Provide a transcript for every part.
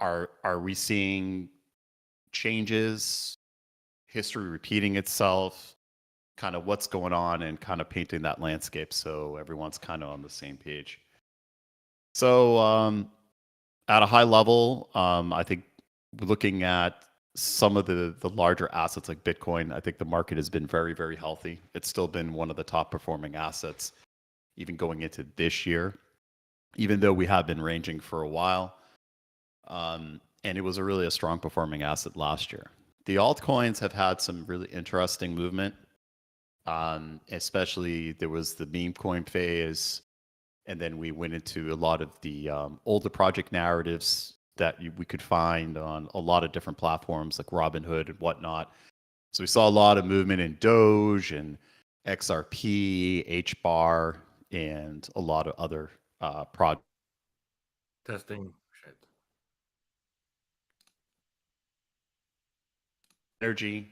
Are we seeing changes, history repeating itself, kind of what's going on, and kind of painting that landscape so everyone's kind of on the same page. So, at a high level, I think looking at some of the larger assets like Bitcoin, I think the market has been very, very healthy. It's still been one of the top performing assets, even going into this year, even though we have been ranging for a while. And it was really a strong performing asset last year. The altcoins have had some really interesting movement. Especially there was the meme coin phase, and then we went into a lot of the older project narratives that we could find on a lot of different platforms like Robinhood and whatnot. So we saw a lot of movement in Doge and XRP, HBAR, and a lot of other projects. Testing. Shit. Energy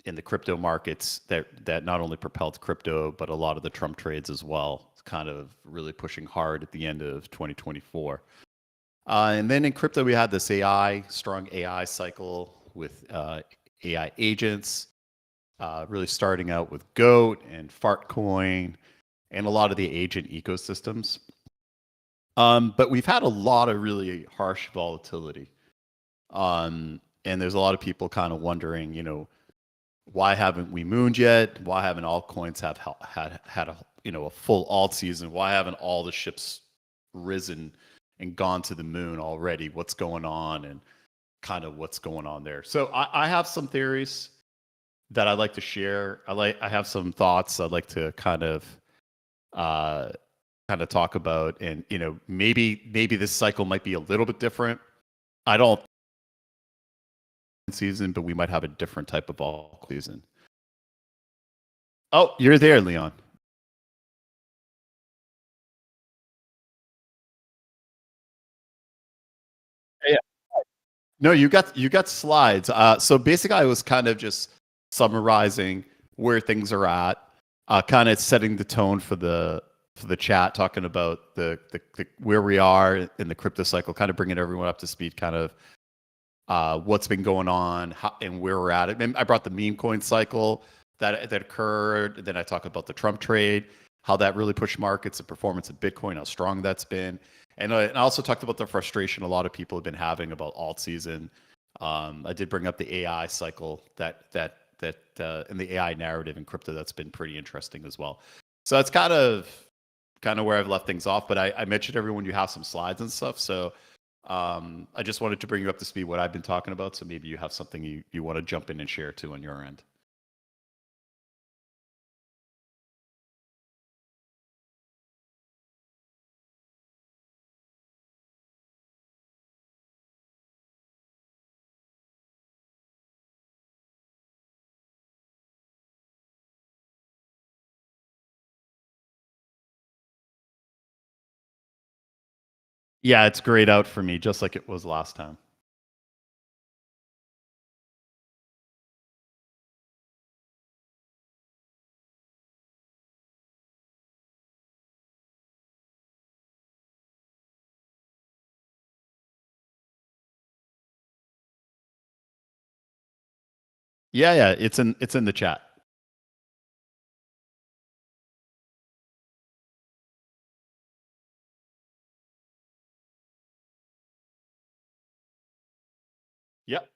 in the crypto markets that not only propelled crypto, but a lot of the Trump trades as well. It's kind of really pushing hard at the end of 2024. And then in crypto, we had this strong AI cycle with AI agents, really starting out with GOAT and Fartcoin and a lot of the agent ecosystems. But we've had a lot of really harsh volatility. And there's a lot of people kind of wondering, why haven't we mooned yet? Why haven't altcoins had a full alt season? Why haven't all the ships risen and gone to the moon already? What's going on, and kind of what's going on there? So I have some theories that I'd like to share. I have some thoughts I'd like to kind of talk about, and maybe this cycle might be a little bit different. I don't season, but we might have a different type of alt season. Oh, you're there, Leon. Yeah. No, you got slides. So basically, I was kind of just summarizing where things are at, kind of setting the tone for the chat, talking about the where we are in the crypto cycle, kind of bringing everyone up to speed, kind of what's been going on and where we're at. And I brought the meme coin cycle that occurred. Then I talk about the Trump trade, how that really pushed markets, the performance of Bitcoin, how strong that's been. And I also talked about the frustration a lot of people have been having about alt season. I did bring up the AI cycle that and the AI narrative in crypto that's been pretty interesting as well. So that's kind of where I've left things off. But I mentioned everyone you have some slides and stuff. So I just wanted to bring you up to speed what I've been talking about. So maybe you have something you want to jump in and share too on your end. Yeah, it's grayed out for me, just like it was last time. Yeah, it's in the chat. Yep.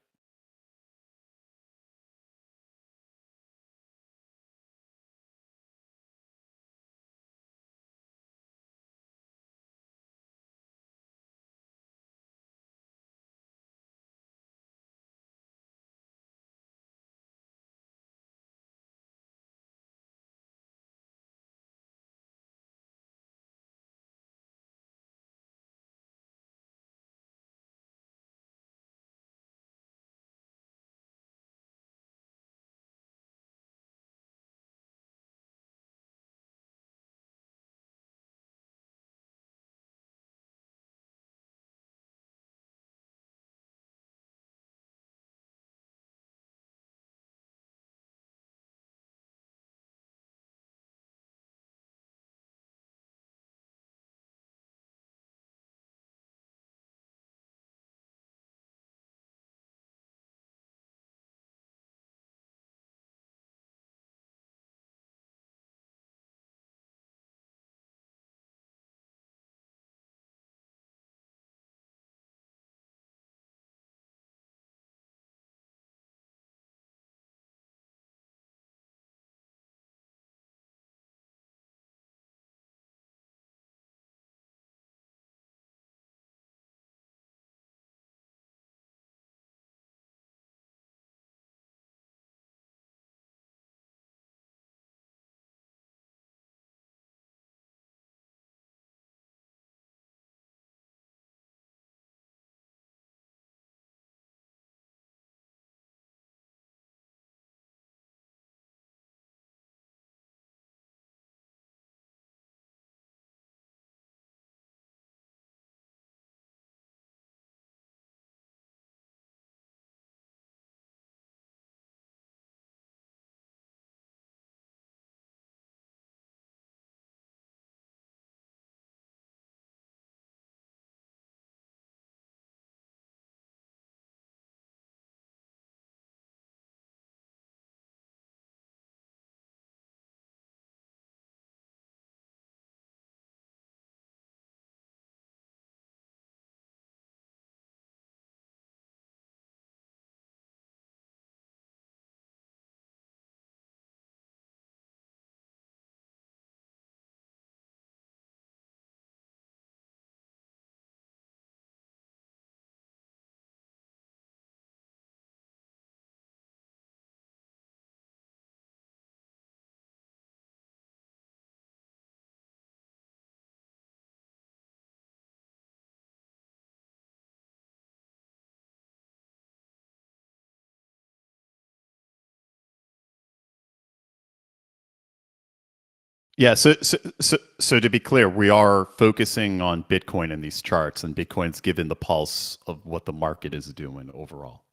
Yeah, so to be clear, we are focusing on Bitcoin in these charts, and Bitcoin's given the pulse of what the market is doing overall.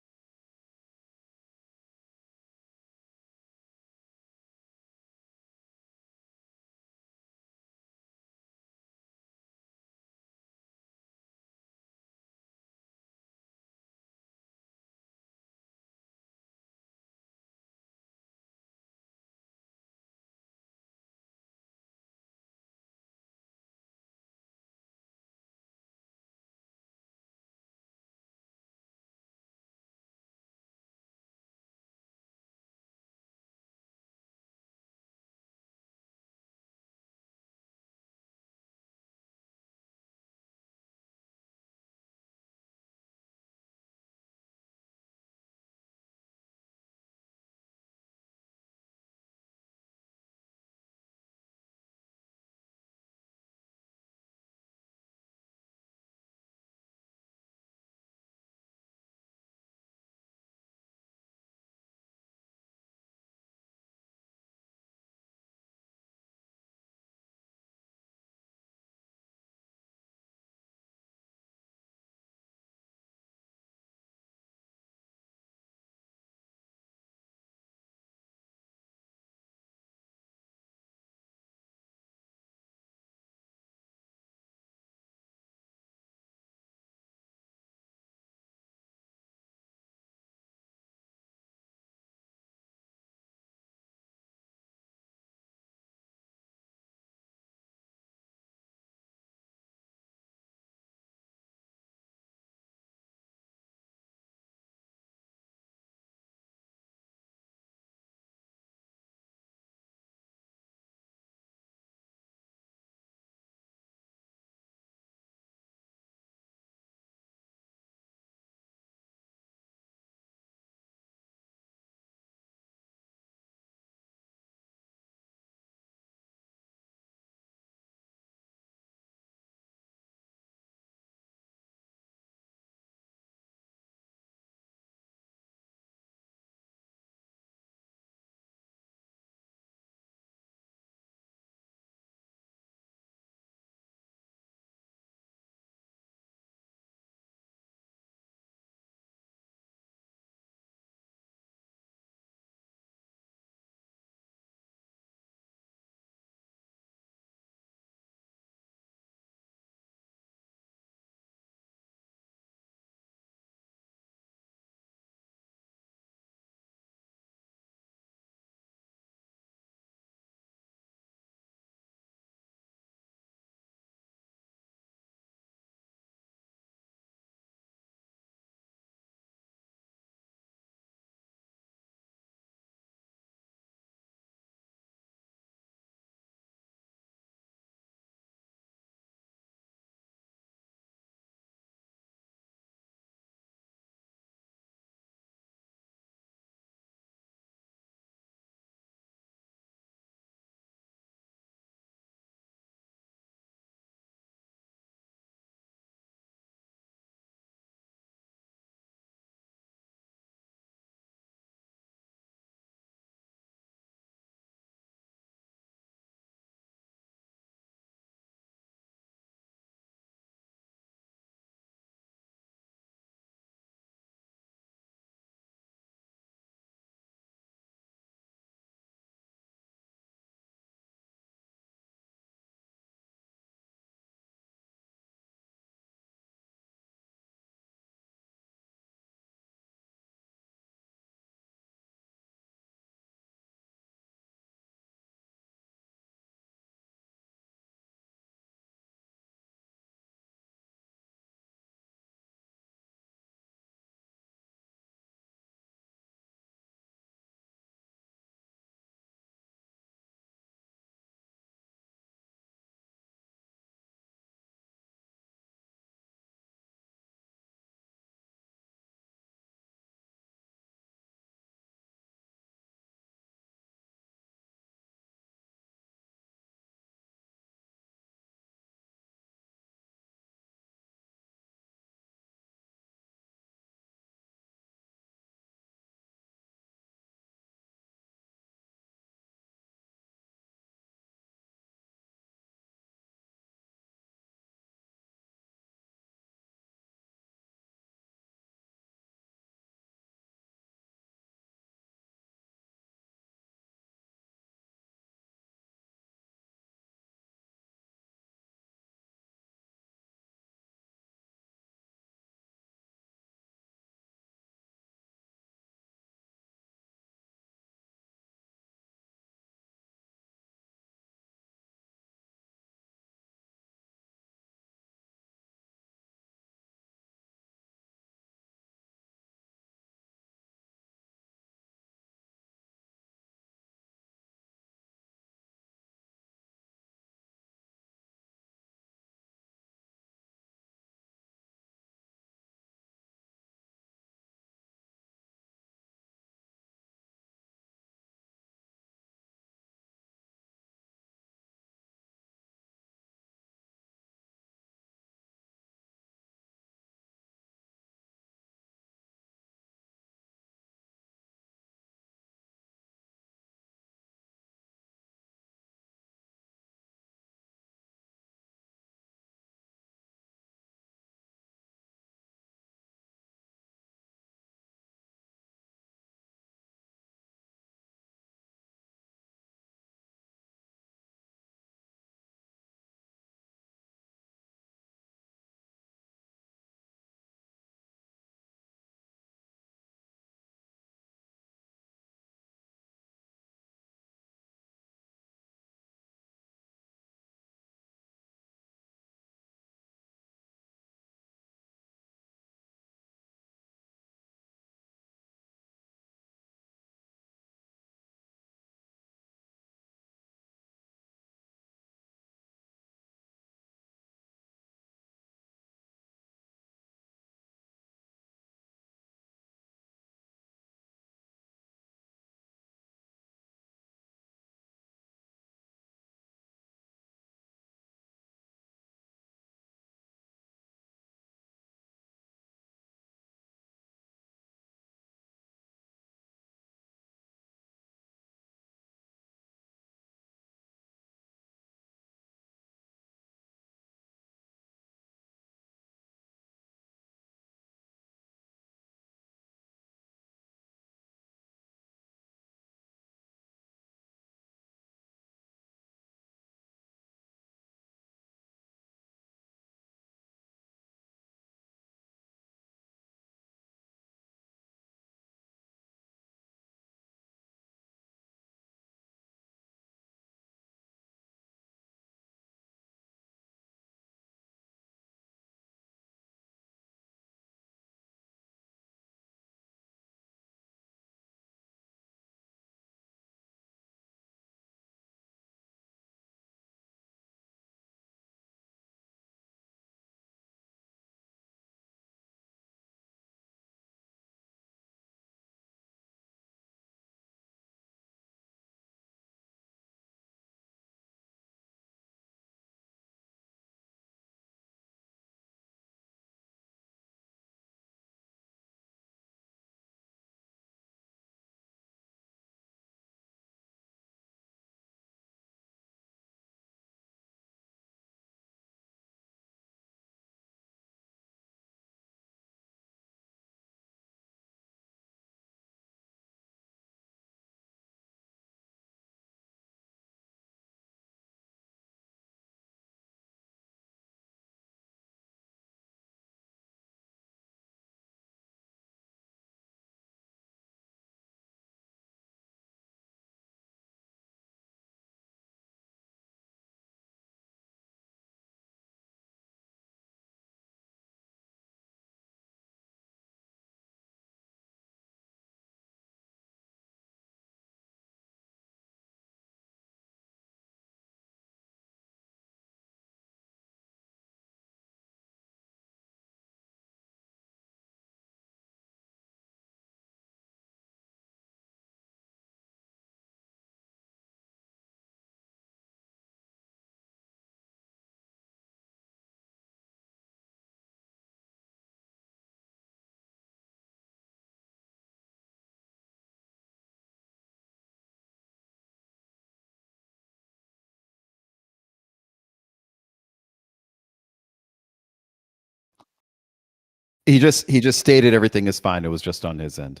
he just stated everything is fine. It was just on his end.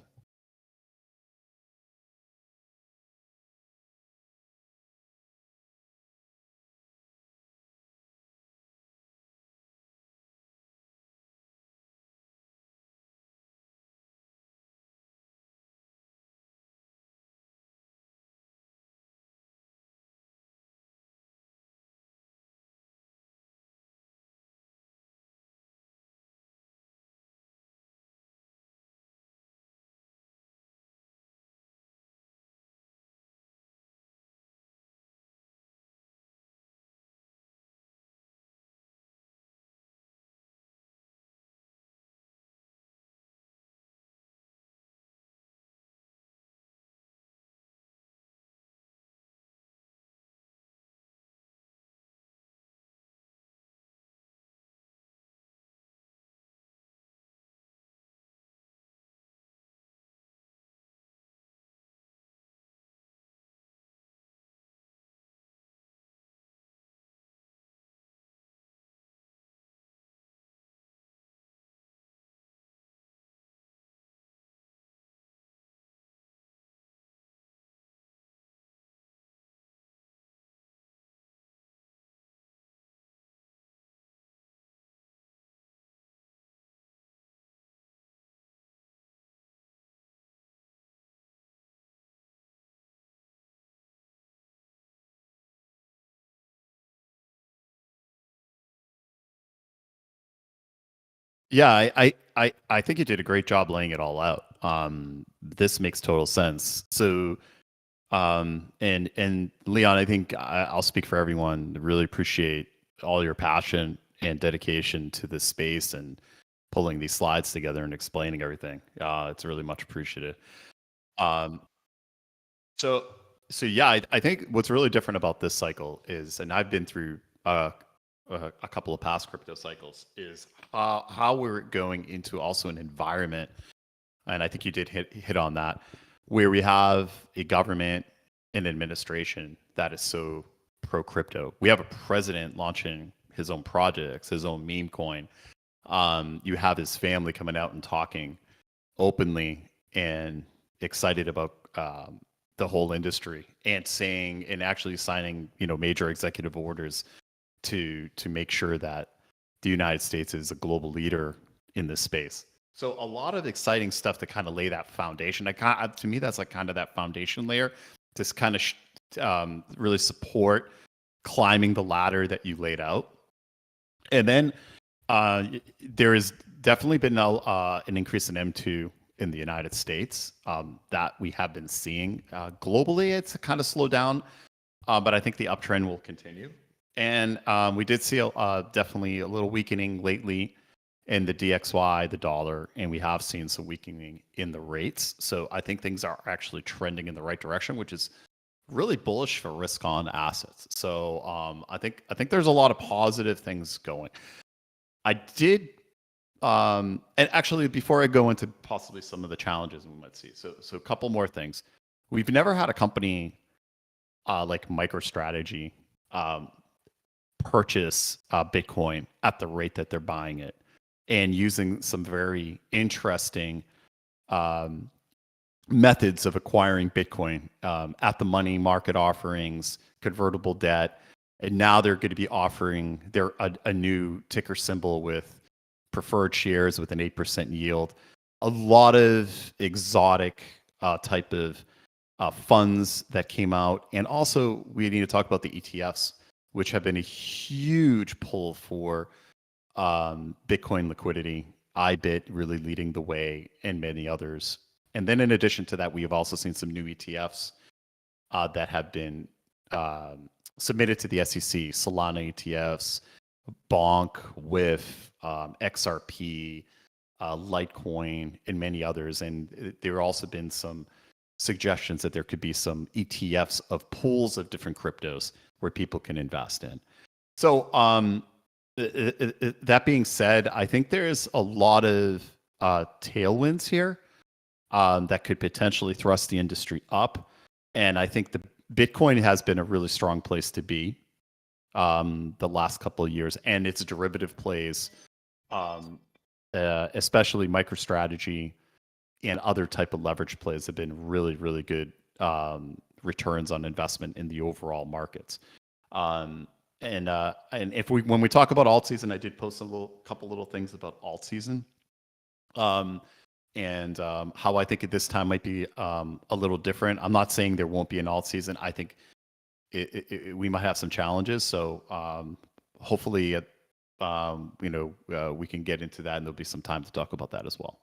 Yeah, I think you did a great job laying it all out. This makes total sense. So, and Leon, I think I'll speak for everyone. Really appreciate all your passion and dedication to this space and pulling these slides together and explaining everything. It's really much appreciated. Um, so, so yeah, I think what's really different about this cycle is, and I've been through a couple of past crypto cycles, is how we're going into also an environment, and I think you did hit on that, where we have a government and administration that is so pro crypto. We have a president launching his own projects, his own meme coin. You have his family coming out and talking openly and excited about the whole industry and saying and actually signing, major executive orders to make sure that the United States is a global leader in this space. So a lot of exciting stuff to kind of lay that foundation. To me, that's like kind of that foundation layer to kind of really support climbing the ladder that you laid out. And then there has definitely been an increase in M2 in the United States that we have been seeing. Globally, it's kind of slowed down, but I think the uptrend will continue. And we did see definitely a little weakening lately in the DXY, the dollar, and we have seen some weakening in the rates. So I think things are actually trending in the right direction, which is really bullish for risk on assets. So I think there's a lot of positive things going. I did, and actually before I go into possibly some of the challenges we might see, so a couple more things. We've never had a company like MicroStrategy purchase Bitcoin at the rate that they're buying it, and using some very interesting methods of acquiring Bitcoin at the money market offerings, convertible debt, and now they're going to be offering a new ticker symbol with preferred shares with an 8% yield. A lot of exotic type of funds that came out, and also we need to talk about the ETFs, which have been a huge pull for Bitcoin liquidity. IBIT really leading the way, and many others. And then in addition to that, we have also seen some new ETFs that have been submitted to the SEC, Solana ETFs, Bonk, WIF, XRP, Litecoin, and many others. And there have also been some suggestions that there could be some ETFs of pools of different cryptos where people can invest in. So that being said, I think there's a lot of tailwinds here that could potentially thrust the industry up. And I think the Bitcoin has been a really strong place to be the last couple of years, and its derivative plays especially MicroStrategy and other type of leverage plays have been really, really good returns on investment in the overall markets. And if when we talk about alt season, I did post a couple little things about alt season, and how I think at this time might be a little different. I'm not saying there won't be an alt season. I think we might have some challenges. So hopefully, we can get into that, and there'll be some time to talk about that as well.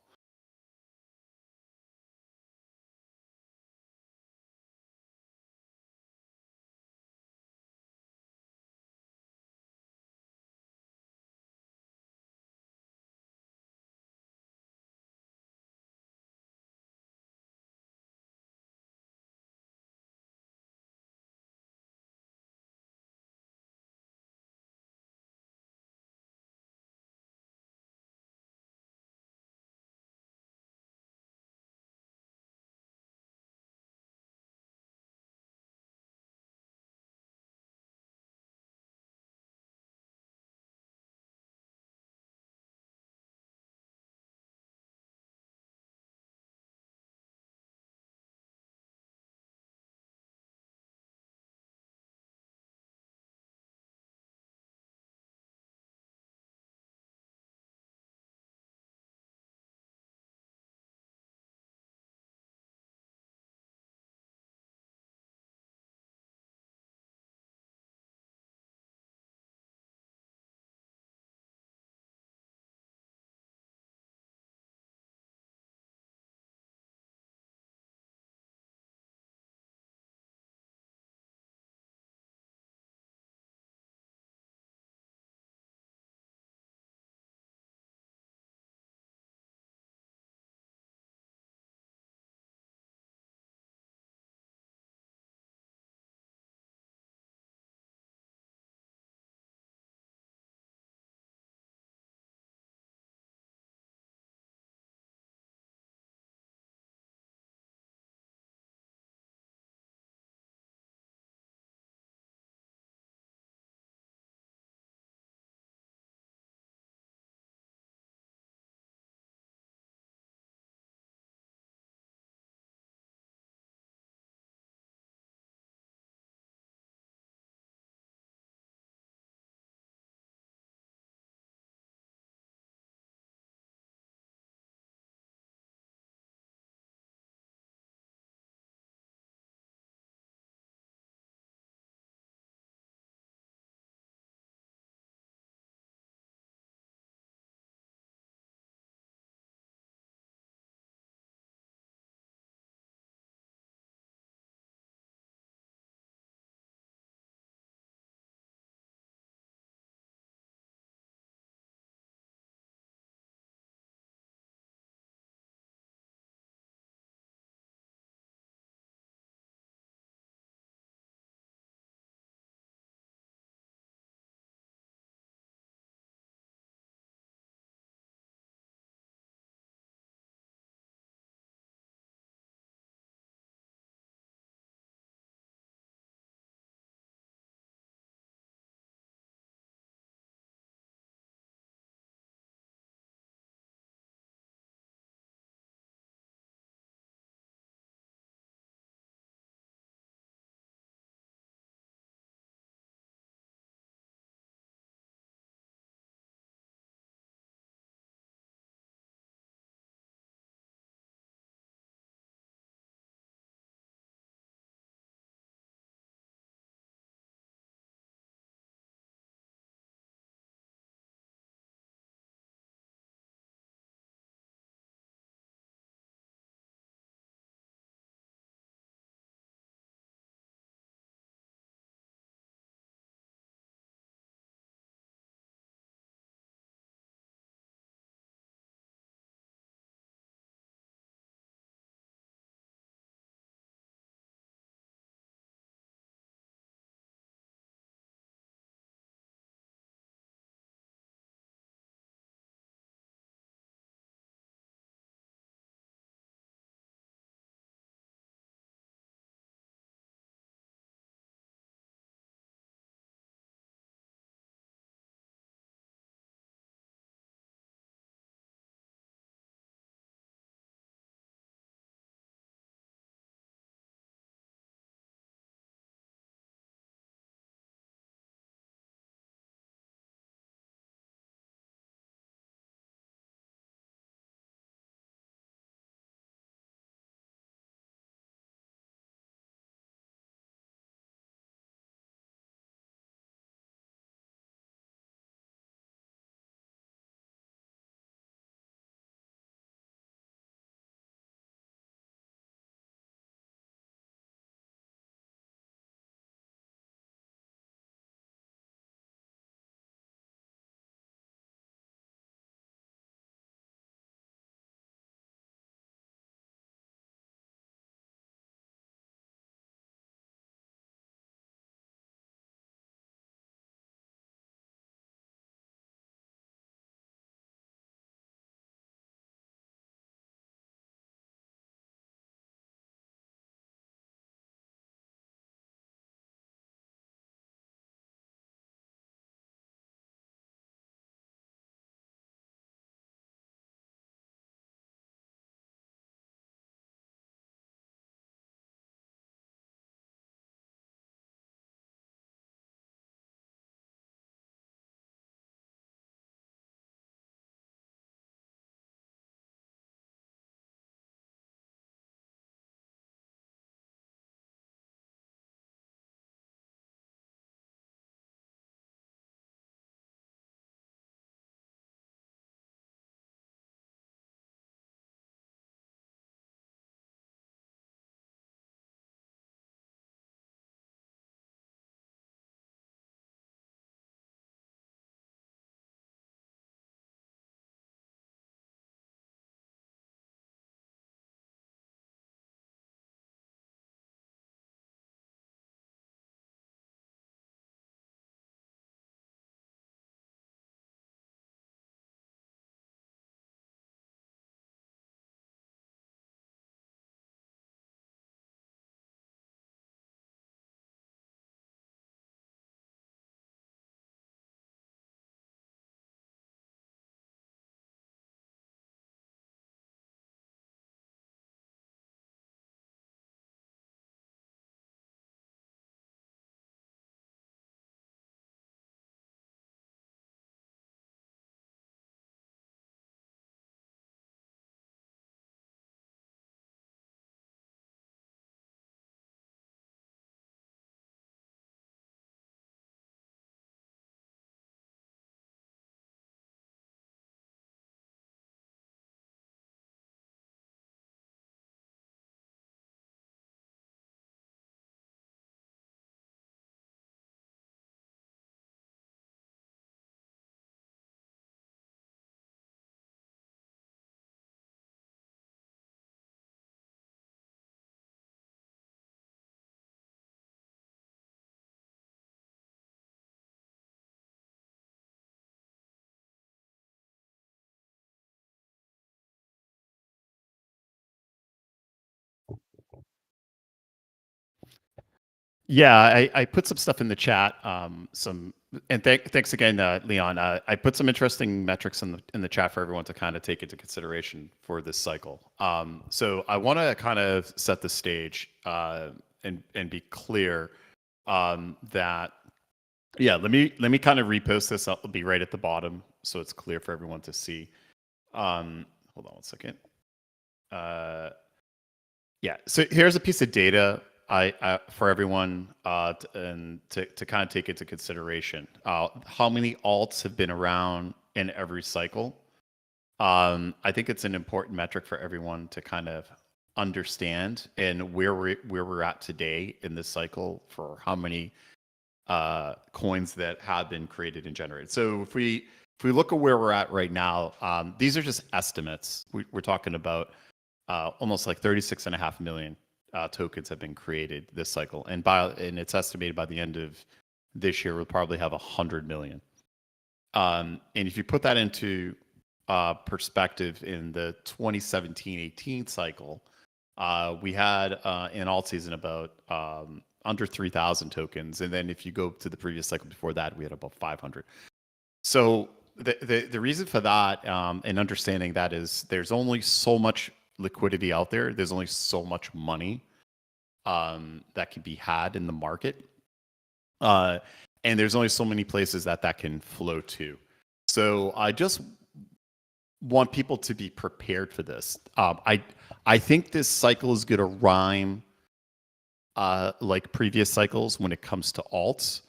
Yeah, I put some stuff in the chat. Thanks again, Leon. I put some interesting metrics in the chat for everyone to kind of take into consideration for this cycle. So I want to kind of set the stage and be clear that yeah. Let me kind of repost this. I'll be right at the bottom so it's clear for everyone to see. Hold on one second. Yeah. So here's a piece of data for everyone and to kind of take into consideration. How many alts have been around in every cycle? I think it's an important metric for everyone to kind of understand and where we're at today in this cycle for how many coins that have been created and generated. So if we look at where we're at right now, these are just estimates. We're talking about almost like 36.5 million tokens have been created this cycle, and it's estimated by the end of this year we'll probably have 100 million. And if you put that into perspective, in the 2017-18 cycle, we had in alt season about under 3,000 tokens, and then if you go to the previous cycle before that, we had about 500. So the reason for that and understanding that is there's only so much liquidity out there. There's only so much money that can be had in the market. And there's only so many places that can flow to. So I just want people to be prepared for this. I think this cycle is going to rhyme like previous cycles when it comes to alts.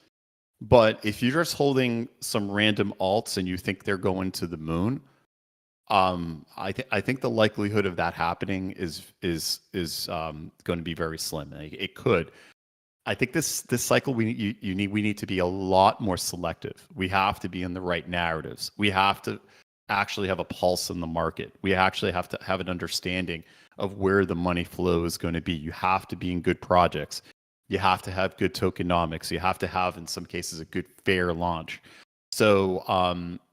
But if you're just holding some random alts and you think they're going to the moon, I think the likelihood of that happening is going to be very slim. It could. I think this cycle we need to be a lot more selective. We have to be in the right narratives. We have to actually have a pulse in the market. We actually have to have an understanding of where the money flow is going to be. You have to be in good projects. You have to have good tokenomics. You have to have, in some cases, a good fair launch. So,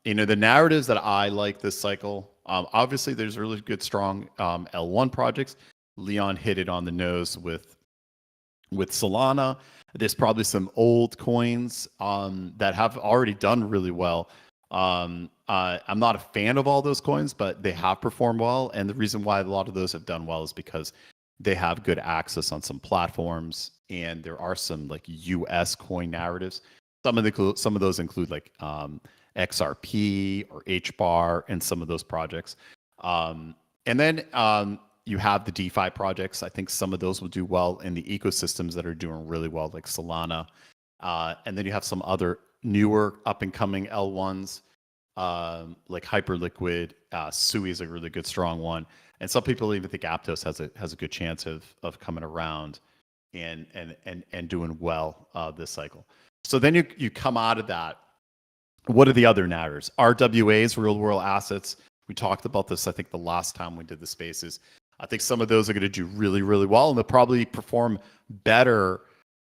the narratives that I like this cycle, obviously there's really good, strong L1 projects. Leon hit it on the nose with Solana. There's probably some old coins that have already done really well. I'm not a fan of all those coins, but they have performed well. And the reason why a lot of those have done well is because they have good access on some platforms, and there are some like US coin narratives. Some of those include like XRP or HBAR and some of those projects. And then you have the DeFi projects. I think some of those will do well in the ecosystems that are doing really well, like Solana. And then you have some other newer up and coming L1s, like Hyperliquid. Sui is a really good, strong one. And some people even think Aptos has a good chance of coming around and doing well this cycle. So then you come out of that. What are the other narratives? RWAs, real world assets. We talked about this, I think, the last time we did the spaces. I think some of those are going to do really, really well, and they'll probably perform better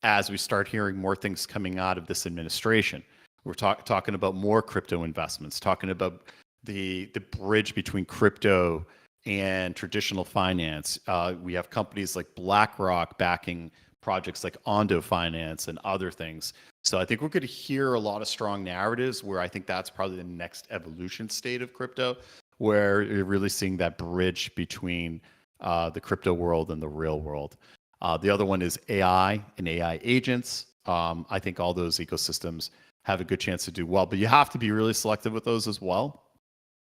as we start hearing more things coming out of this administration. We're talking about more crypto investments, talking about the bridge between crypto and traditional finance. We have companies like BlackRock backing projects like Ondo Finance and other things. So I think we're going to hear a lot of strong narratives where I think that's probably the next evolution state of crypto, where you're really seeing that bridge between the crypto world and the real world. The other one is AI and AI agents. I think all those ecosystems have a good chance to do well, but you have to be really selective with those as well.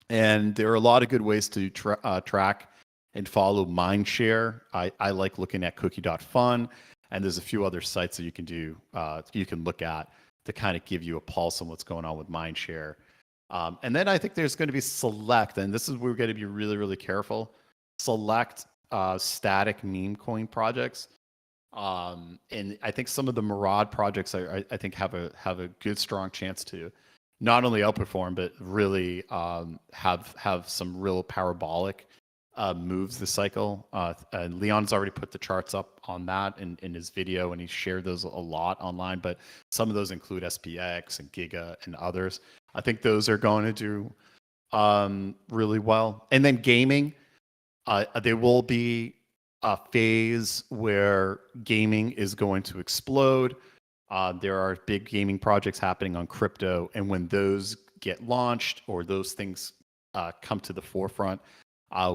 And there are a lot of good ways to track and follow Mindshare. I like looking at cookie.fun, and there's a few other sites that you can do, you can look at to kind of give you a pulse on what's going on with Mindshare. And then I think there's going to be select, and this is where we're going to be really, really careful, select static meme coin projects. And I think some of the Murad projects I think have a good, strong chance to not only outperform, but really have some real parabolic moves this cycle. And Leon's already put the charts up on that in his video, and he shared those a lot online. But some of those include SPX and Giga and others. I think those are going to do really well. And then gaming, there will be a phase where gaming is going to explode. There are big gaming projects happening on crypto, and when those get launched or those things come to the forefront,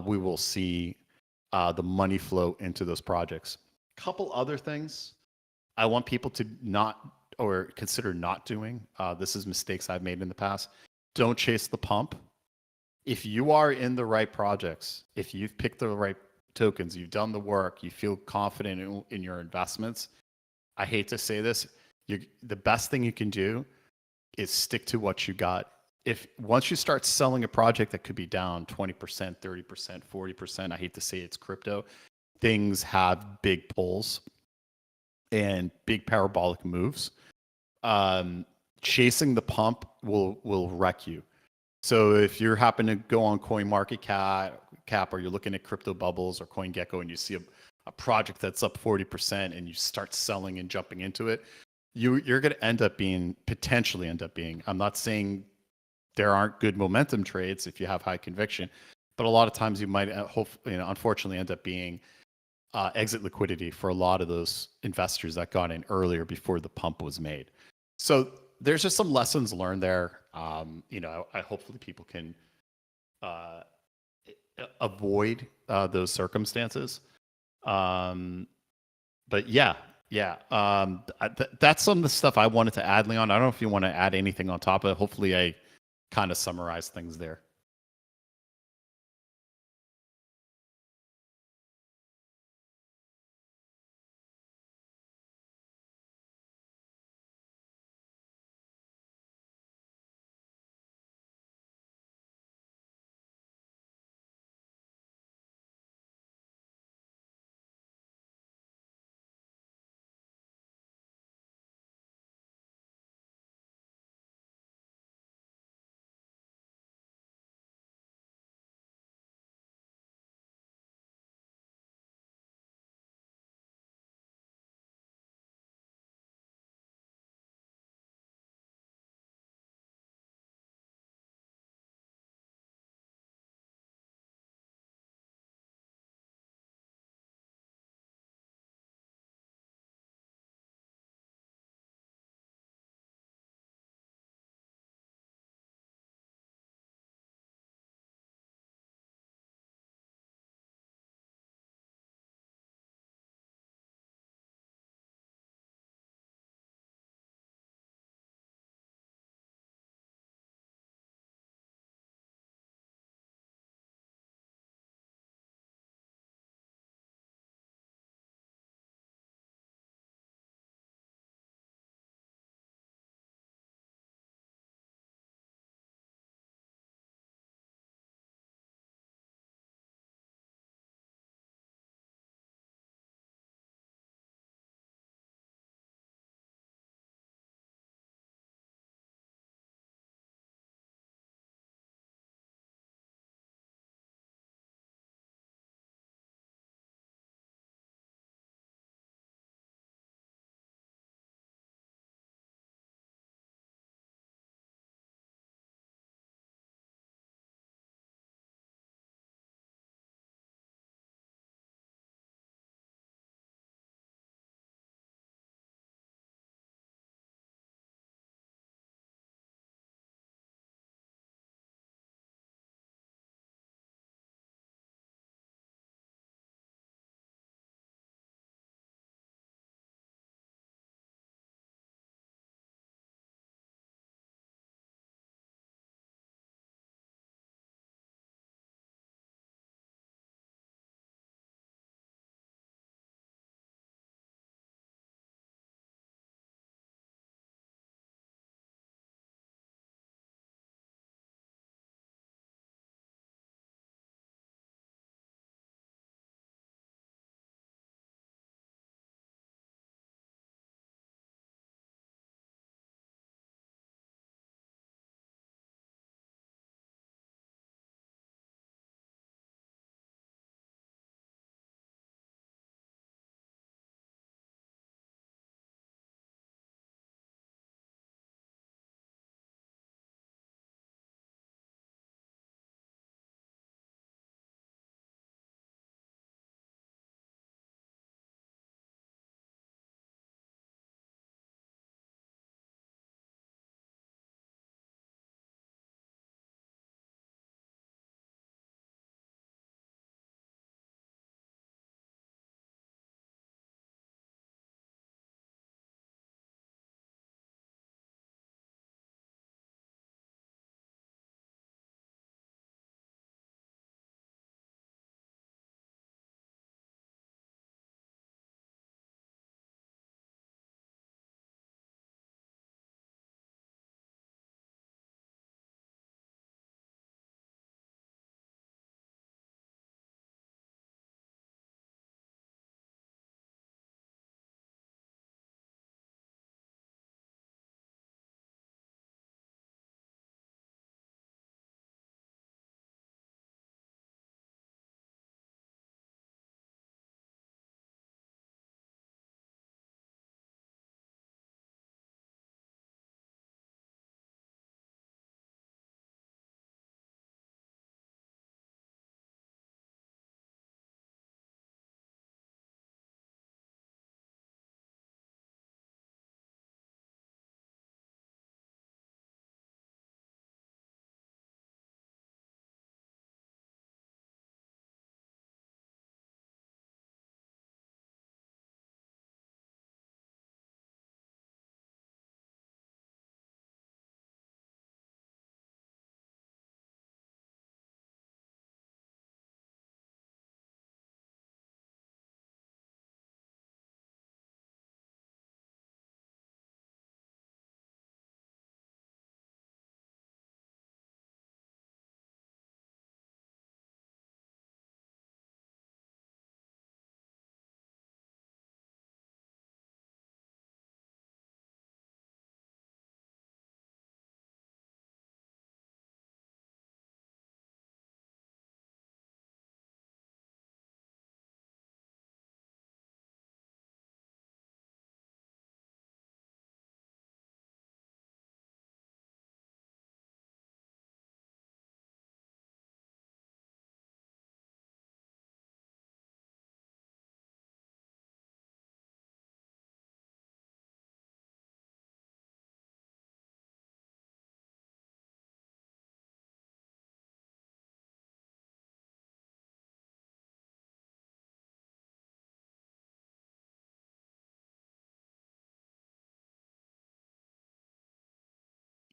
we will see the money flow into those projects. Couple other things I want people to not or consider not doing. This is mistakes I've made in the past. Don't chase the pump. If you are in the right projects, if you've picked the right tokens, you've done the work, you feel confident in your investments, I hate to say this, the best thing you can do is stick to what you got. If once you start selling a project that could be down 20%, 30%, 40%, I hate to say it's crypto, things have big pulls and big parabolic moves. Chasing the pump will wreck you. So if you happen to go on CoinMarketCap or you're looking at Crypto Bubbles or CoinGecko and you see a project that's up 40% and you start selling and jumping into it, you're going to potentially end up being, I'm not saying there aren't good momentum trades if you have high conviction, but a lot of times you might unfortunately end up being exit liquidity for a lot of those investors that got in earlier before the pump was made. So there's just some lessons learned there. I hopefully people can avoid those circumstances. But yeah, that's some of the stuff I wanted to add, Leon. I don't know if you want to add anything on top of it. Hopefully I kind of summarized things there.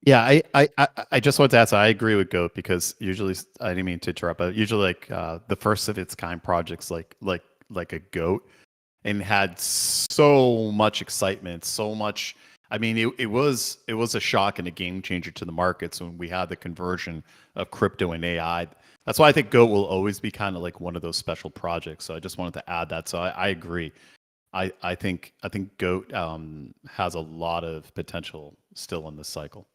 Yeah, I just want to ask. I agree with Goat because usually I didn't mean to interrupt, but usually like the first of its kind projects like a Goat and had so much excitement, so much. I mean, it was a shock and a game changer to the markets when we had the conversion of crypto and AI. That's why I think Goat will always be kind of like one of those special projects. So I just wanted to add that. So I agree. I think Goat has a lot of potential still in this cycle.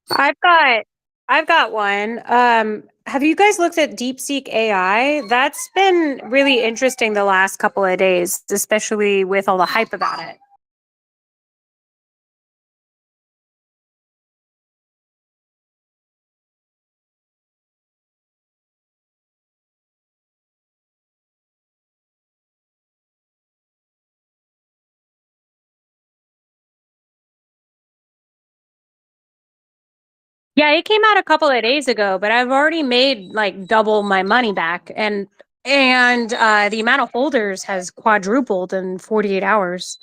I've got I've got one. Have you guys looked at DeepSeek AI? That's been really interesting the last couple of days, especially with all the hype about it. Yeah, it came out a couple of days ago, but I've already made like double my money back, and the amount of holders has quadrupled in 48 hours.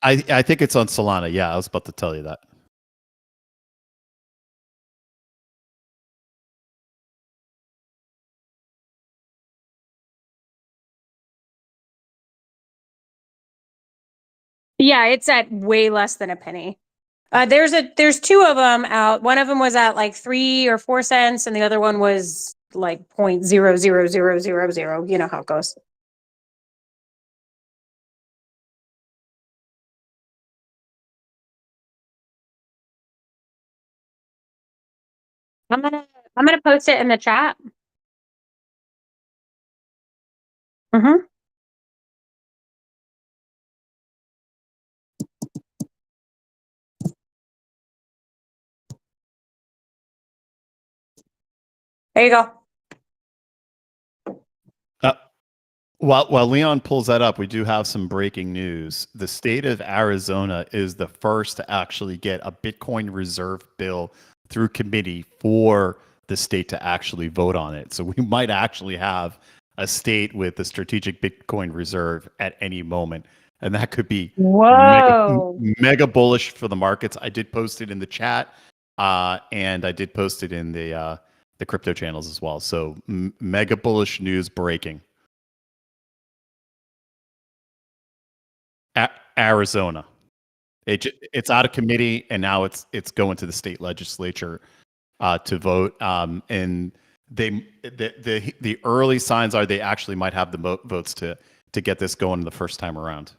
I think it's on Solana. Yeah, I was about to tell you that. Yeah, it's at way less than a penny. There's two of them out. One of them was at like 3 or 4 cents, and the other one was like 0.00000. You know how it goes. I'm gonna I'm gonna post it in the chat. Mm-hmm. There you go. Uh, while Leon pulls that up, we do have some breaking news. The state of Arizona is the first to actually get a Bitcoin reserve bill through committee for the state to actually vote on it. So we might actually have a state with a strategic Bitcoin reserve at any moment, and that could be Whoa. mega bullish for the markets. I did post it in the chat, and I did post it in the crypto channels as well. So mega bullish news breaking. Arizona. It's out of committee, and now it's going to the state legislature to vote. And the early signs are they actually might have the votes to get this going the first time around.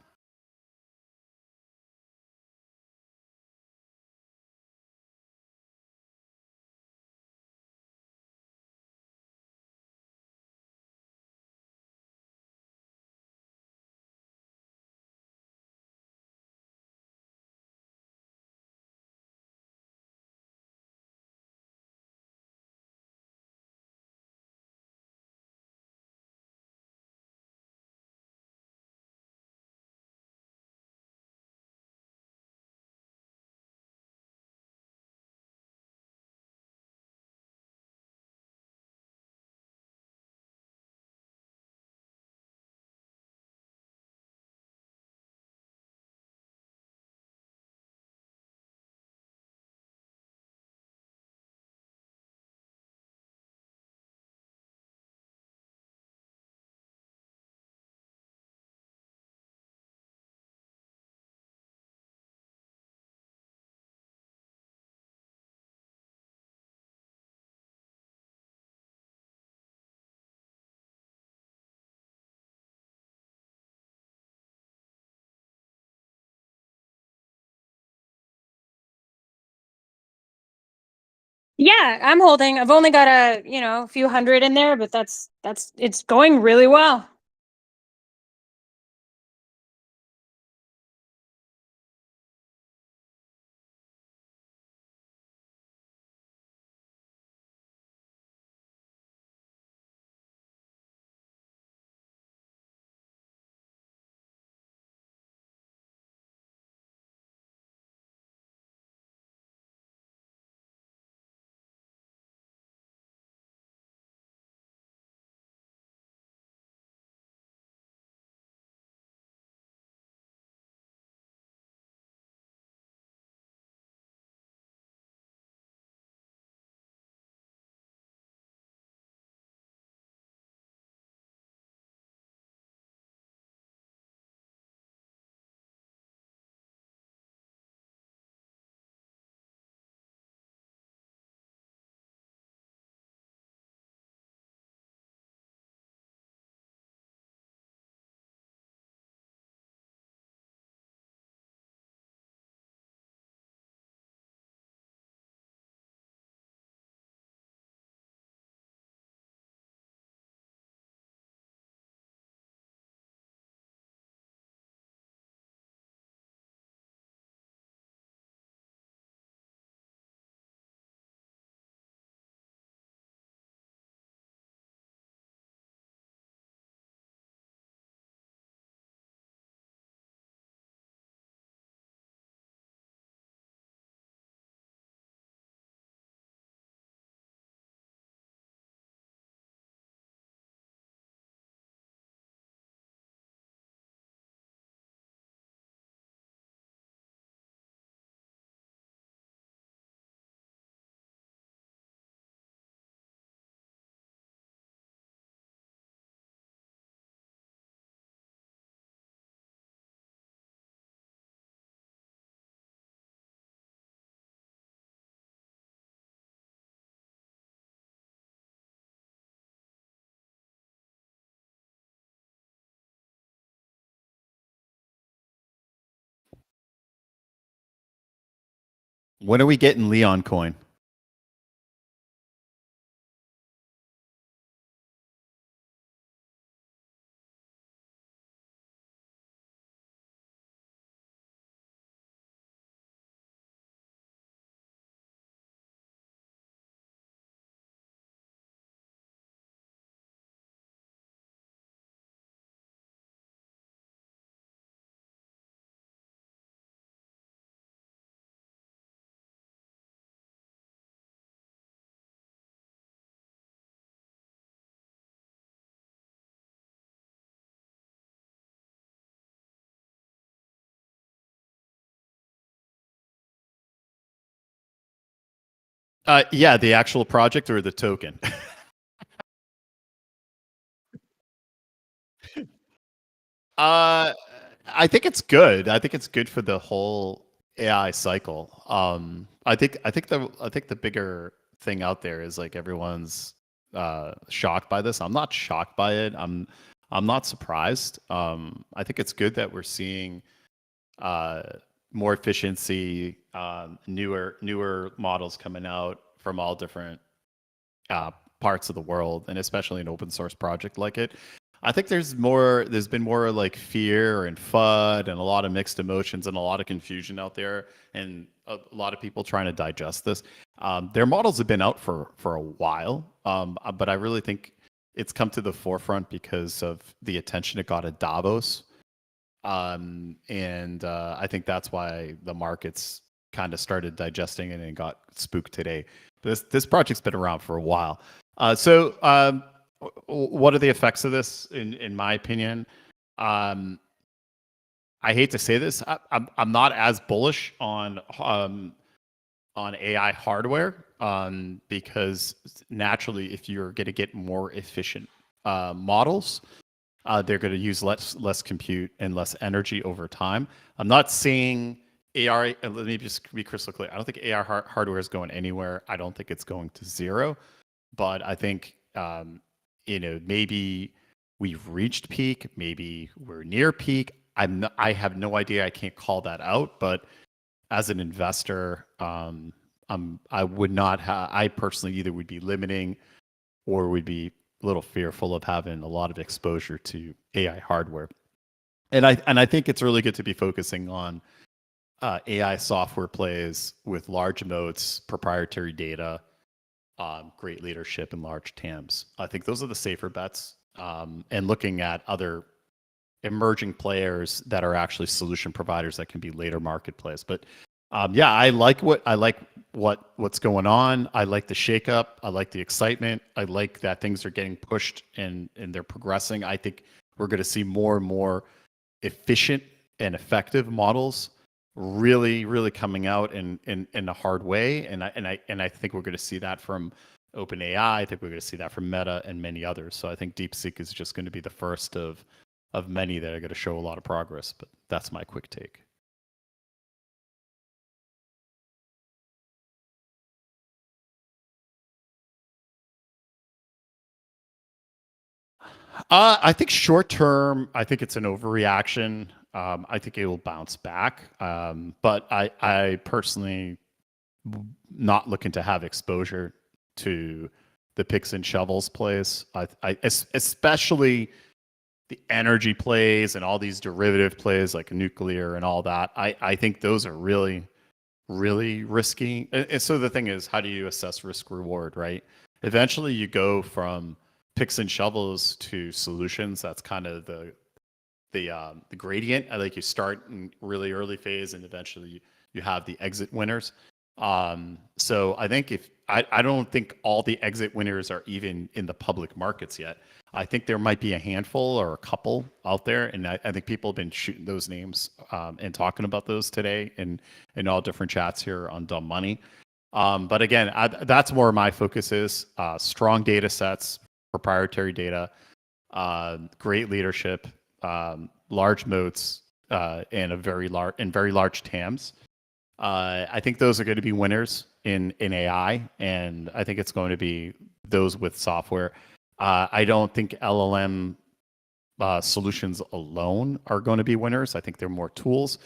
Yeah, I'm holding. I've only got a few hundred in there, but that's it's going really well. When are we getting Leon coin? Yeah, the actual project or the token. I think it's good. I think it's good for the whole AI cycle. I think the bigger thing out there is like everyone's shocked by this. I'm not shocked by it. I'm not surprised. I think it's good that we're seeing uh, more efficiency, newer models coming out from all different parts of the world, and especially an open source project like it. I think there's been more like fear and FUD and a lot of mixed emotions and a lot of confusion out there, and a lot of people trying to digest this. Their models have been out for a while, but I really think it's come to the forefront because of the attention it got at Davos. And I think that's why the markets kind of started digesting it and got spooked today. This project's been around for a while. What are the effects of this, in my opinion? I hate to say this, I'm not as bullish on AI hardware, because naturally, if you're going to get more efficient models, they're going to use less compute and less energy over time. I'm not saying AR. Let me just be crystal clear. I don't think AR hardware is going anywhere. I don't think it's going to zero. But I think maybe we've reached peak. Maybe we're near peak. I have no idea. I can't call that out. But as an investor, I would not. I personally either would be limiting, or would be a little fearful of having a lot of exposure to AI hardware. And I think it's really good to be focusing on AI software plays with large moats, proprietary data, great leadership, and large TAMs. I think those are the safer bets. And looking at other emerging players that are actually solution providers that can be later market plays. But yeah, I like what's going on. I like the shakeup. I like the excitement. I like that things are getting pushed and they're progressing. I think we're going to see more and more efficient and effective models really coming out in a hard way. And I think we're going to see that from OpenAI. I think we're going to see that from Meta and many others. So I think DeepSeek is just going to be the first of many that are going to show a lot of progress. But that's my quick take. I think short term, I think it's an overreaction. I think it will bounce back. But I personally not looking to have exposure to the picks and shovels plays. Especially the energy plays and all these derivative plays like nuclear and all that. I think those are really risky. And so the thing is, how do you assess risk reward, right? Eventually you go from picks and shovels to solutions. That's kind of the gradient. I think you start in really early phase and eventually you have the exit winners. So I think I don't think all the exit winners are even in the public markets yet. I think there might be a handful or a couple out there, and I think people have been shooting those names and talking about those today in all different chats here on Dumb Money. But again, that's where my focus is: strong data sets, proprietary data, great leadership, large moats, and very large TAMs. I think those are going to be winners in AI, and I think it's going to be those with software. I don't think LLM solutions alone are going to be winners. I think they're more tools,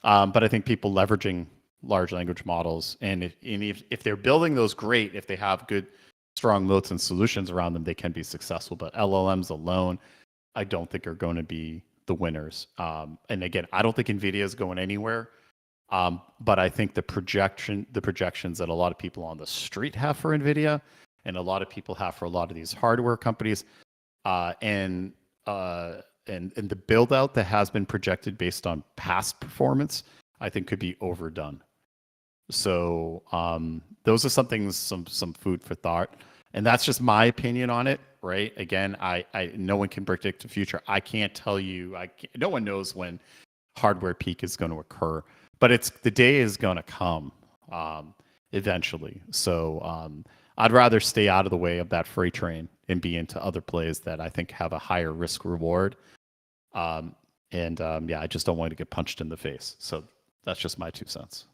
but I think people leveraging large language models, and if they're building those, great. If they have good, strong moats and solutions around them, they can be successful. But LLMs alone, I don't think are going to be the winners. And again, I don't think NVIDIA is going anywhere. But I think the projections that a lot of people on the street have for NVIDIA and a lot of people have for a lot of these hardware companies, and the build out that has been projected based on past performance, I think could be overdone. So those are some food for thought, and that's just my opinion on it. Right? Again, no one can predict the future. I can't tell you. No one knows when hardware peak is going to occur. But the day is going to come. eventually. So I'd rather stay out of the way of that freight train and be into other plays that I think have a higher risk reward. Yeah, I just don't want to get punched in the face. So that's just my 2 cents.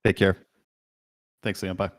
Take care. Thanks, Liam. Bye.